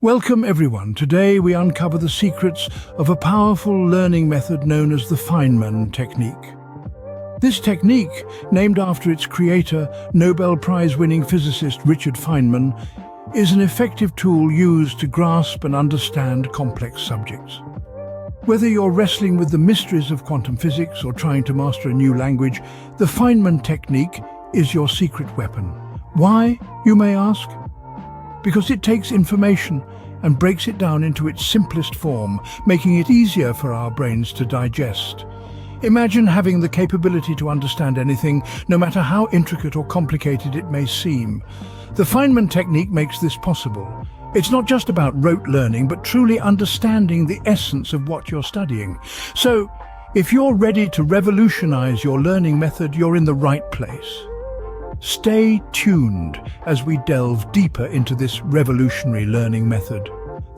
Welcome everyone. Today we uncover the secrets of a powerful learning method known as the Feynman Technique. This technique, named after its creator, Nobel Prize-winning physicist Richard Feynman, is an effective tool used to grasp and understand complex subjects. Whether you're wrestling with the mysteries of quantum physics or trying to master a new language, the Feynman Technique is your secret weapon. Why, you may ask? Because it takes information and breaks it down into its simplest form, making it easier for our brains to digest. Imagine having the capability to understand anything, no matter how intricate or complicated it may seem. The Feynman Technique makes this possible. It's not just about rote learning, but truly understanding the essence of what you're studying. So, if you're ready to revolutionize your learning method, you're in the right place. Stay tuned as we delve deeper into this revolutionary learning method.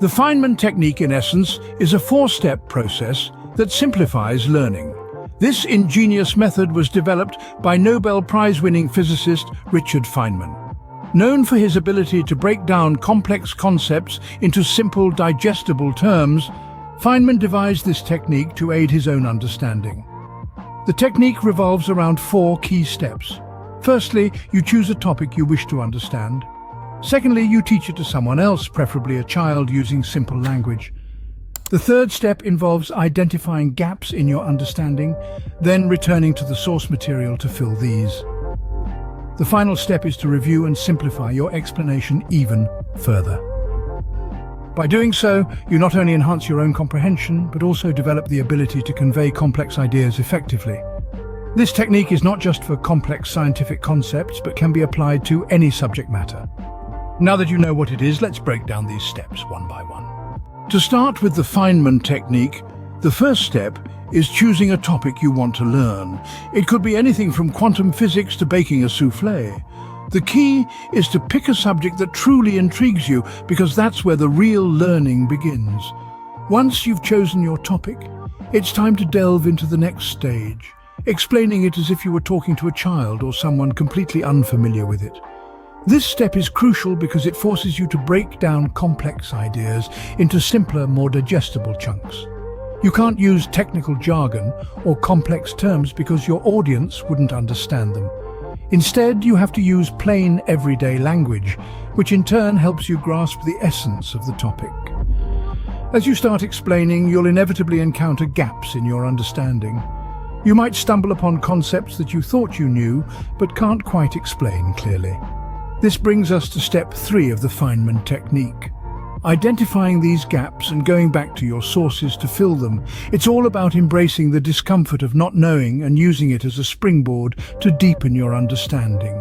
The Feynman Technique, in essence, is a four-step process that simplifies learning. This ingenious method was developed by Nobel Prize-winning physicist Richard Feynman. Known for his ability to break down complex concepts into simple, digestible terms, Feynman devised this technique to aid his own understanding. The technique revolves around four key steps. Firstly, you choose a topic you wish to understand. Secondly, you teach it to someone else, preferably a child, using simple language. The third step involves identifying gaps in your understanding, then returning to the source material to fill these. The final step is to review and simplify your explanation even further. By doing so, you not only enhance your own comprehension, but also develop the ability to convey complex ideas effectively. This technique is not just for complex scientific concepts, but can be applied to any subject matter. Now that you know what it is, let's break down these steps one by one. To start with the Feynman Technique, the first step is choosing a topic you want to learn. It could be anything from quantum physics to baking a soufflé. The key is to pick a subject that truly intrigues you, because that's where the real learning begins. Once you've chosen your topic, it's time to delve into the next stage, explaining it as if you were talking to a child or someone completely unfamiliar with it. This step is crucial because it forces you to break down complex ideas into simpler, more digestible chunks. You can't use technical jargon or complex terms because your audience wouldn't understand them. Instead, you have to use plain, everyday language, which in turn helps you grasp the essence of the topic. As you start explaining, you'll inevitably encounter gaps in your understanding. You might stumble upon concepts that you thought you knew, but can't quite explain clearly. This brings us to step 3 of the Feynman Technique. Identifying these gaps and going back to your sources to fill them. It's all about embracing the discomfort of not knowing and using it as a springboard to deepen your understanding.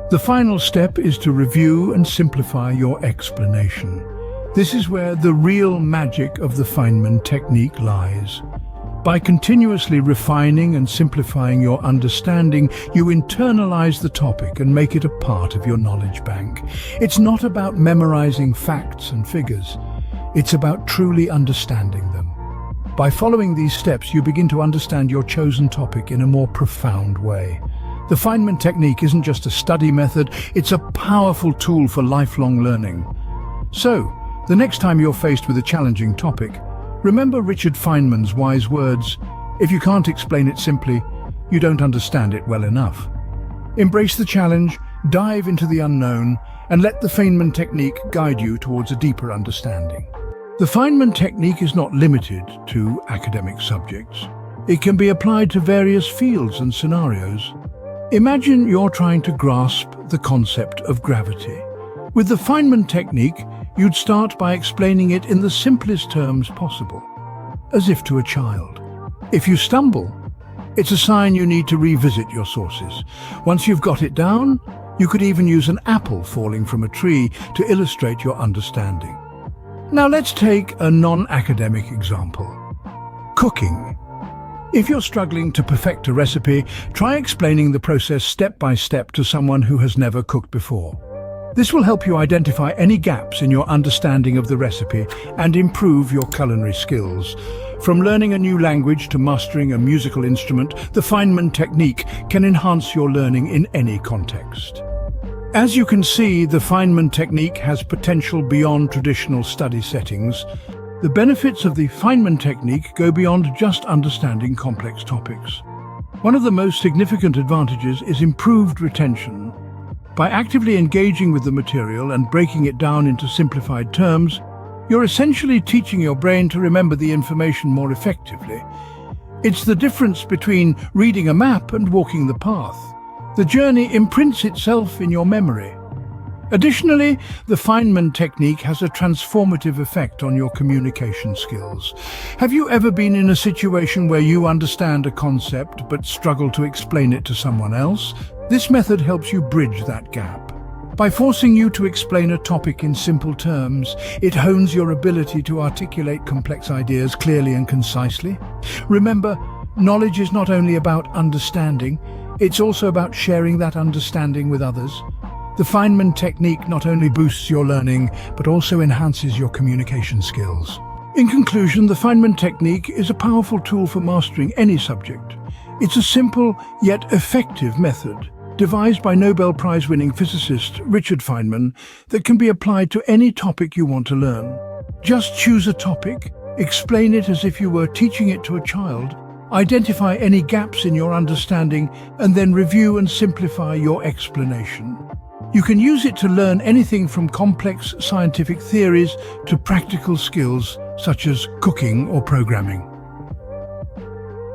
The final step is to review and simplify your explanation. This is where the real magic of the Feynman Technique lies. By continuously refining and simplifying your understanding, you internalize the topic and make it a part of your knowledge bank. It's not about memorizing facts and figures. It's about truly understanding them. By following these steps, you begin to understand your chosen topic in a more profound way. The Feynman Technique isn't just a study method, it's a powerful tool for lifelong learning. So, the next time you're faced with a challenging topic, remember Richard Feynman's wise words: if you can't explain it simply, you don't understand it well enough. Embrace the challenge, dive into the unknown, and let the Feynman Technique guide you towards a deeper understanding. The Feynman Technique is not limited to academic subjects. It can be applied to various fields and scenarios. Imagine you're trying to grasp the concept of gravity. With the Feynman Technique, you'd start by explaining it in the simplest terms possible, as if to a child. If you stumble, it's a sign you need to revisit your sources. Once you've got it down, you could even use an apple falling from a tree to illustrate your understanding. Now let's take a non-academic example. Cooking. If you're struggling to perfect a recipe, try explaining the process step by step to someone who has never cooked before. This will help you identify any gaps in your understanding of the recipe and improve your culinary skills. From learning a new language to mastering a musical instrument, the Feynman Technique can enhance your learning in any context. As you can see, the Feynman technique has potential beyond traditional study settings. The benefits of the Feynman technique go beyond just understanding complex topics. One of the most significant advantages is improved retention. By actively engaging with the material and breaking it down into simplified terms, you're essentially teaching your brain to remember the information more effectively. It's the difference between reading a map and walking the path. The journey imprints itself in your memory. Additionally, the Feynman technique has a transformative effect on your communication skills. Have you ever been in a situation where you understand a concept but struggle to explain it to someone else? This method helps you bridge that gap. By forcing you to explain a topic in simple terms, it hones your ability to articulate complex ideas clearly and concisely. Remember, knowledge is not only about understanding, it's also about sharing that understanding with others. The Feynman technique not only boosts your learning, but also enhances your communication skills. In conclusion, the Feynman technique is a powerful tool for mastering any subject. It's a simple yet effective method, devised by Nobel Prize-winning physicist Richard Feynman, that can be applied to any topic you want to learn. Just choose a topic, explain it as if you were teaching it to a child, identify any gaps in your understanding, and then review and simplify your explanation. You can use it to learn anything from complex scientific theories to practical skills such as cooking or programming.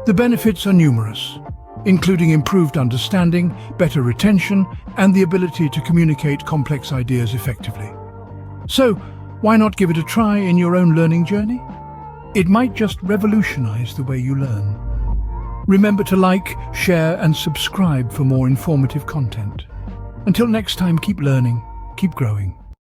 The benefits are numerous, including improved understanding, better retention, and the ability to communicate complex ideas effectively. So, why not give it a try in your own learning journey? It might just revolutionize the way you learn. Remember to like, share, and subscribe for more informative content. Until next time, keep learning, keep growing.